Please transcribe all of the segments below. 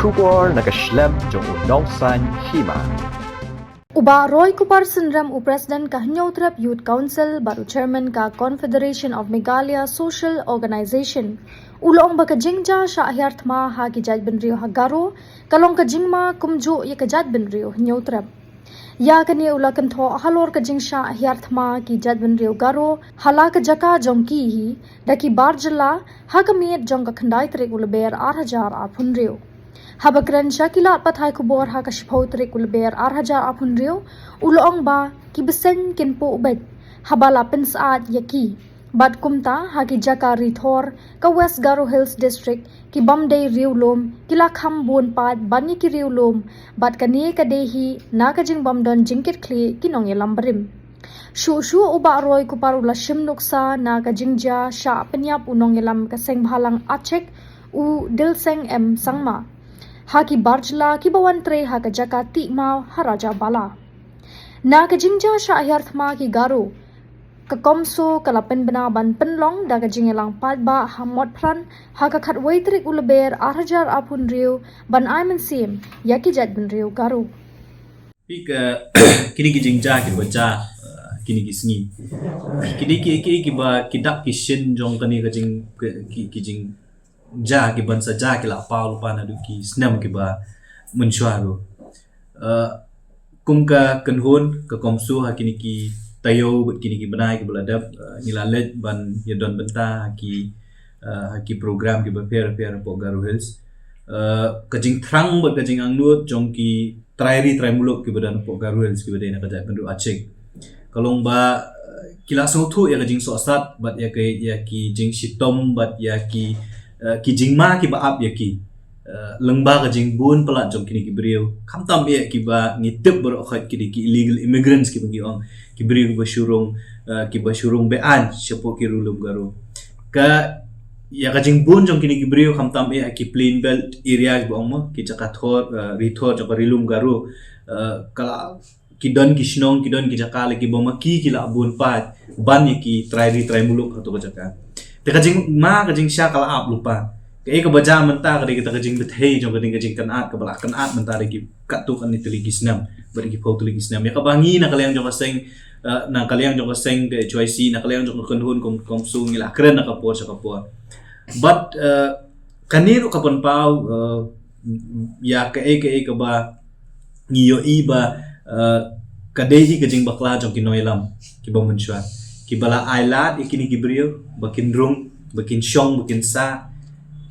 Shubor nakaslem jong unongsan hima. Uba Roy Kupar Sundram President ka Hnyotrap Youth Council baru Chairman ka Confederation of Meghalaya Social Organization. Ulong ba ka jingja sa ahyartma ha ki Jaj Benrio Hagaro kalong ka jingma kumjo ya ka Jaj Benrio Hnyotrap. Ya kani ula kantho halor ka jingsha ahyartma ki Jaj Benrio Garo hala ka jaka jongki hi daki barjala ha ka miet jong ka khandai trek ulber 8000 apunrio. Habakran Shakila Patay Kubor Hakashpotrik Ulber Arhajar Apunrio Ulong ba Kibesen Kinpo Ubed Habala Pensaat Yaki Bad Kumta Haki Jaka Rithor Ka West Garo Hills District Ki Bamday Riulom Kila Khambon Pad Bani Ki Riulom Bad Kani Kadehi Nakajing Bamdon Jinkit Kli Kinong Yalambarim Shu Uba Roy Kuparula Shim Nuksa Nakajingja Sha Penyap Unong Yalam Kaseng Bhalang Achek U Dilseng M Sangma Haki Barjla Kibawantre Haka Jakati Mau Haraja Bala. Na kajingja sya ahyarthma ki Garo. Kakomso kalapen benaban penlong daga jingelang padba hamot pran haka khatway trik ulaber arhajar apun riu ban aiman sim yaki jat ben riu Garo. Pika kini ki jingja ki baca kini ki sngi. Kini ki ba kidak ki shin jong kani ki jing ja ki bansa ja ki la paul pana du ki snam ki ba mensuaro kum ka kanhon ka komsu ha kini ki tayo kini ki banai ki beladap nilalet ban yadon benta ki program ki ba fair po Garo Hills kajing thrang ba kajing anglut jong ki try muluk ki badan po Garo Hills ki badai na kajak pendu acek kalong ba kila sotu ya kajing so asat bat ya ki jing shitom bat ya ki jingma ki baap ya ki lengba ka jingbun pelat jong kini ki beriu kamtam ya ki ba ngitep berokhat ki illegal immigrants ki bagi ong ki beriu ki basyurung bean siapa ki rulum Garo ka ya ka jingbun jong kini ki beriu kamtam ya ki plain belt area ki bang mo ki cakathor rithor jong rilum Garo kala kidon ki shnong kidon ki jakale ki bama ki la bun pat ban ya ki try muluk atau jaka te kajing ma kajing sya kala ap lupa ke ka baja menta ka kita kajing bethei jong kajing kanat ka bala kanat menta ki katu kan itu lagi snam bari ki photo lagi snam ya ka bangi na kalyang jong kaseng ke choice na kalyang jong kanhun kom su ngila kren na kapor sa kapor but kaniru kapon pau ya ka ba ngiyo iba kadehi kajing bakla jong kinoilam ki bamunshwa ki bala ailat ikini ki brio bakin rung bakin syong bakin sa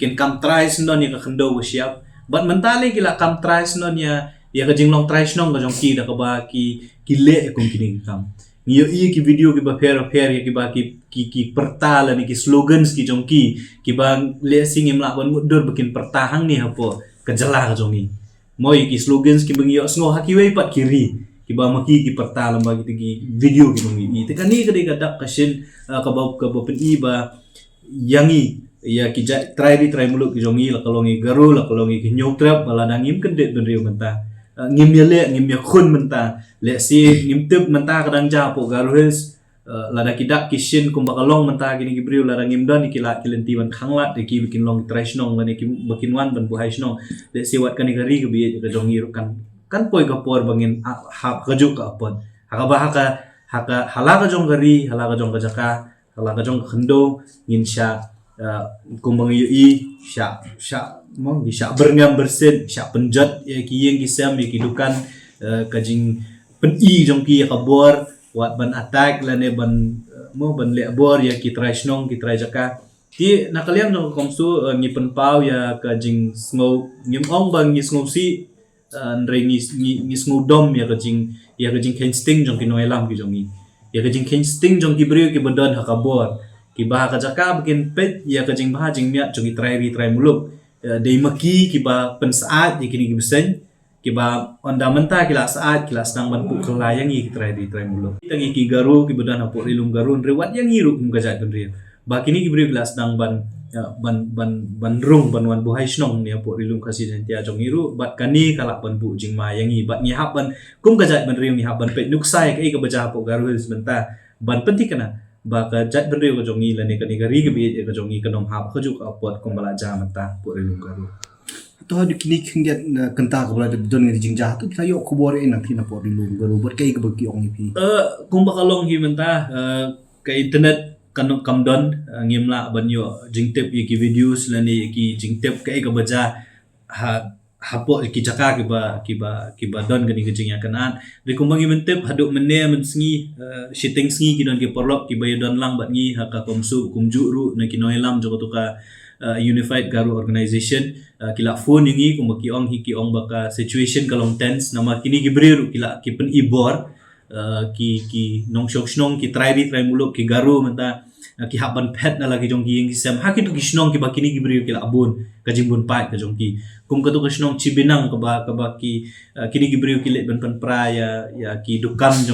kin kam tries non ya ka khendo siap bat mentale kila kam tries non ya ka jinglong tries non ka jong ki da ka ba ki le kum kini kam ngiyo ki video ki ba fair ya ki ba ki pertala ni ki slogans ki jong ki ba le singim la ban mudur bakin pertahang ni hapo kejela ka jong ni moi ki slogans ki bangyo sngo hakiwe pat kiri kiba maki ki pertalam bagi tigi video ki mangi te kani kadai kadak kasin kabau pen iba yangi ya ki try muluk ki jongi la kalongi Garo la kalongi ki Hnyotrap bala nangim kendet ben riu menta ngim ya khun menta le si ngim tep menta kadang ja po Garo Hills lada kidak kisin kum bakalong menta kini ki briu lada ngim dan ki la kilenti ban khanglat de ki bikin long try snong ngani ki bakin wan ban buhai snong le si wat kani gari ki bi ka jongi kan poi ka por bangin hap kajuk ka apon haka halaga jong gari halaga jong kajaka halaga jong khendo ngin sya kumbang yu sya berngam bersen sya penjat ya ki yeng ki sam ki dukan kajing pen jong ki ka bor wat ban attack lane ban le bor ya ki try snong ki try jaka ti nakaliam jong komsu ngi pen pau ya kajing snow ngim ong bang ngi snow si ngi ngudom ya kajing kensting jong kinoelam ki jongi ya kajing kensting jong ki brio ki badan hakabor ki bah ka jaka bikin pet ya kajing bah jing miat jong try muluk dei maki ki ba pensaat ya kini ki besen ki ba onda menta ki la saat ki la sedang ban pu kelayang ki try muluk tangi ki Garo ki badan hapo rilum Garo rewat yang ngiru kum gajat ben rio ba kini ki brio ki la sedang ban rung ban wan buhai snong ni apo rilum kasih dan tia jong iru bat kani kalak ban bu jing ma yang i bat ngihap ban kum kajat ban riu ngihap ban pet nuksai ke baca apo Garo Hills benta ban penting kana ba kajat ban riu ka jong i lani kani gari ke bi ka jong i kanom hap khajuk apot kum bala ja mata po rilum Garo to hadu kini khingyat kanta ka bala don ngi jingja tu kita yo khobor e na thina por dilum garu bot kai ka baki ong pi kung bakalong himenta ka internet kanong kamdon ngimla banyo jingtep ki videos lani ki jingtep ka baja hapo ki jaka ki ba don gani ke jingya kanan de kung bangi mentep haduk menne mensengi shitting sengi ki don ki porlok ki bayo don lang bat ngi haka komsu kumju ru na ki noilam jogo to ka Unified Garu Organization kila phone ngi kung baki ong hiki ong baka situation kalong tense nama kini gibrir kila ki pen ibor ki nong shok snong ki try muluk ki garu menta ki haban pet na lagi jong ki yang kisam haki tu ki snong ki bakini gibrir kila abun ka jingbun pai ka jong ki kum ka tu ka snong cibinang ka ba ki kini gibrir ki let ban pan praya ya ki dukan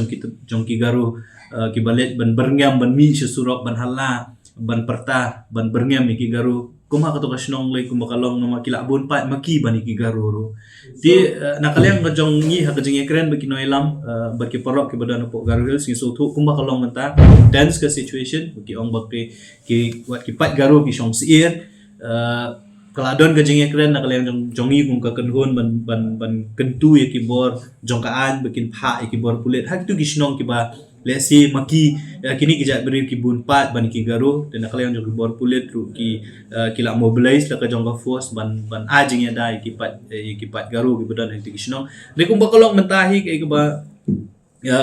jong ki garu ki balet ban berngam ban mi surok ban hala ban perta ban berngam ki garu kumha ka to kasnong lay kumakalong na makila abon pa maki bani ki garuro ti nakaliang ka jong ngi ha ka jing ekren baki noilam baki porok ki badan po garuril sing so thu kumakalong manta tense ka situation baki ong baki ki wat ki pat garu ki shong siir kaladon ka jing ekren nakaliang jong ngi kung ka kanhon ban kentu ya ki bor jong kaan bakin pha ki bor pulet ha tu ki snong ki ba let's say maki kini kijat beri ki bun pat ban ki garu dan nakaliang jong bor pulit ru ki kila mobilize la ka jong ka force ban ajing ya dai ki pat garu ki badan itu kisnong de kum bakalong mentahi kai ka ba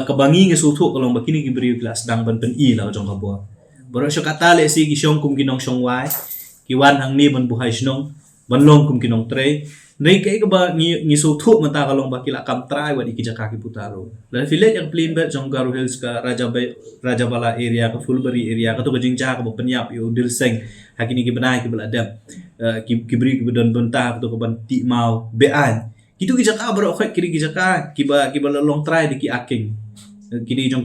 kabangi nge sutu kalong bakini ki beri kelas dang ban pen i la jong ka bo boro syo kata le si ki shong kum kinong shong wai ki wan hang ni ban buhai snong ban long kum kinong tre nei kai ka ba ngi sutu menta kalong bakila kam try wa di kijaka ki putaro dan village yang plain belt jong Garu Hills ka Rajabala area ka Fulbury area ka to ka jingja ka penyap yo dilseng hakini ki benai ki beladam ki beri ki bedon bentah to ka banti mau bean kitu kijaka bro khoi kiri kijaka ki ba long try di ki aking kini jong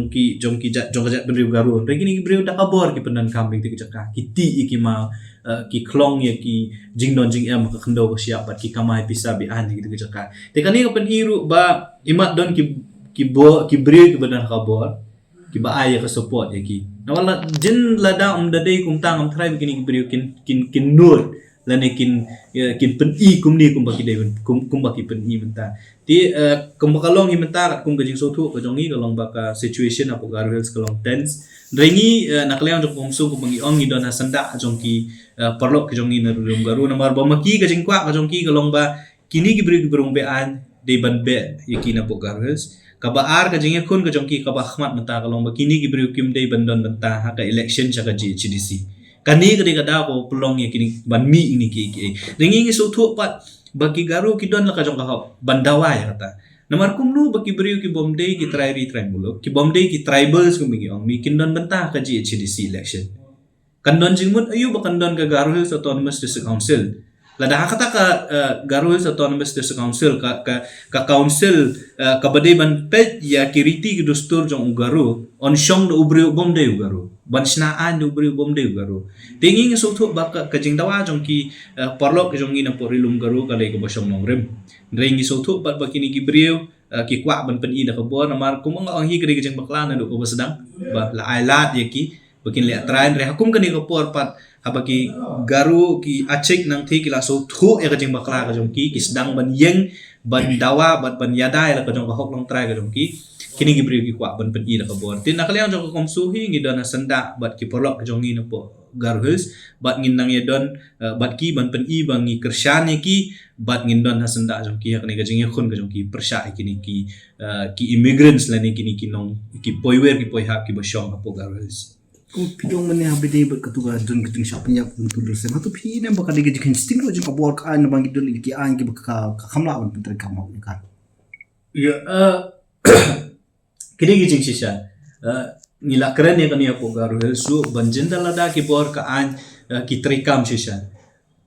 ki jat beri Garu kini ki beri dak kabor ki penan kambing ti kijaka ki ti ki mau ki klong ya ki jingdon jing em ka khndo ko siap bat ki kamai pisa bi an gitu kijaka te kani ka pen iru ba imat don ki beri ki badan kabor ki ba ay ka support ya ki nawala jin lada dade kum tang try begini ki beri kin nur lane kin pen i kum ni kum baki deun kum baki pen i menta ti kum bakalong i menta kum gajing so thu ka jongi kalong baka situation apo Garu Hills kalong tense rengi nakaliang jong komsu kum bangi ong i don sanda jong ki perlok ke jongi na rum garu namar ba maki ka jingkwa ka jong ki kalong ba kini ki beri ki berong bean de ban be yakina po Garu Hills kabaar ka jingya kun ka jongki kaba khmat menta kalong bakini ki beri kim dei bandon menta ha ka election cha ka GCDC kani ka da ko pelong ya kini ban mi ini ki ringi ngi so thu pat bagi Garu ki don la ka jong ka bandawa ya kata namar kumnu bagi beri ki bomdei ki try mulo ki bomdei ki tribals kum bingi ong mi kin don menta ka GCDC election kandon jingmut ayu ba kandon ka Garu Hills Autonomous District Council lada kata ka Garu Hills Autonomous District Council ka council ka badai ban pet ya kiriti ki dustur jong Garu on shong do ubri bom de Garu ban snaan do ubri bom de Garu tingi ngi sutu ba ka jing dawa jong ki porlok ki jong ina porilum Garu ka le ka bosong nongrem rengi sutu ba kini ki brio ki kwa ban pen i da ka bo namar kum ang hi kri jing baklan do ko sedang ba la ailat ya ki bakin le train re hakum kani ko por pat habaki Garu ki acik nang thi kila so thu e ka jing bakla ka jong ki sedang ban yeng ban dawa ban yadai la ka jong ka hok long try ka jong ki kini gi bri ki kwa ban pen i da ka bor tin nakaliang jong ko komsu hi ngi dona senda bat ki porlok ka jong ni no po Garu Hills bat ngin nang ye don bat ki ban pen i bang ngi kershan ki bat ngin don ha senda jong ki ka ni ka jing khun ka jong ki persha kini ki immigrants la ni kini ki nong ki poiwer ki poihap ki boshong apo Garu Hills kung pidong man niya bide ba katuga don kitung shop niya kung tudur sa hatu pi na baka digi jikin sting lo jing abor ka na bangi dol ki an ki baka kamla ban pintar kamau kan ya kini gi jing sisa ngila keren ya kani apo Garu Hills su banjin dalada ki bor ka an ki trikam sisa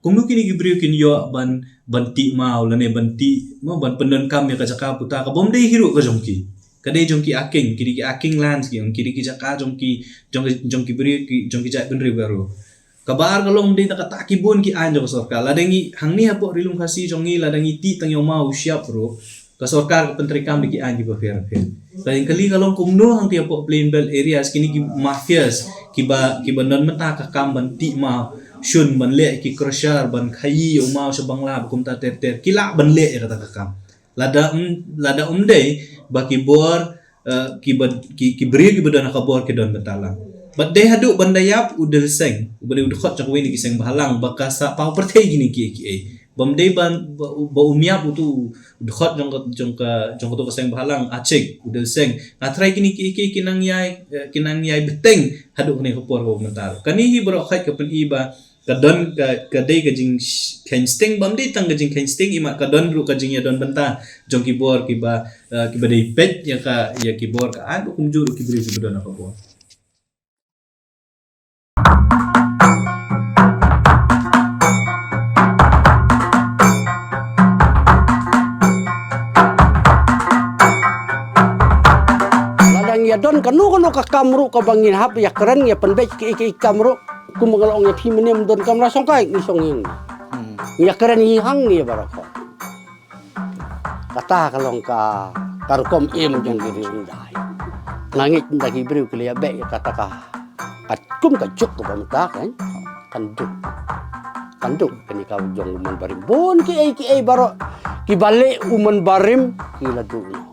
kung nu kini gi brio kin yo ban ti mau lane ban ti mo ban pendon kam ya ka jaka puta ka bom dei hiru ka jongki kadai jongki aking kiri ki aking lands ki kiri ki jaka jongki beri ki jongki jat benri Garu kabar kalong dei tak taki bon ki an jong sorkar ladangi hangni apo rilum khasi jongi ladangi ti tang yo mau siap ro ka sorkar ka pentrikam ki an ki bafer lain kali kalong kumno hang ti apo plain belt areas kini ki mafias ki ba non meta ka kam ban ti mau shun ban le ki crusher ban khai umau sa bangla kum ta ter kila ban le era ta kakam lada umde baki bor ki beri ki badan ka bor ki don betalang but they hadu bandayap udel seng ubali udkhot chak weni ki seng bahalang bakasa pau perthei gini ki bamde ban ba umiap utu udkhot jong ka to seng bahalang acek udel seng atrai kini ki kinang yai beteng hadu kini ka por ko mental kani hi bro khat ka pen iba kadon ka dei ka jing kensting bamde tang ka jing kensting ima kadon ru ka jing ya don benta jong ki bor ki ba dei pet ya ki bor ka an kum juru ki beri ki badon apa bor ya don kanu ka kamru ka bangin hap ya keren ya penbek ki kamru ku mengalong ya piminem don kamra songkai ni songin ya keren hi hang ni barako kata kalong ka karkom im jong diri undai langit ndagi beri ku ya be kata ka kum ka juk ko bamta kan kanduk kani ka jong man barim bon ki ai baro ki bale uman barim ki ladu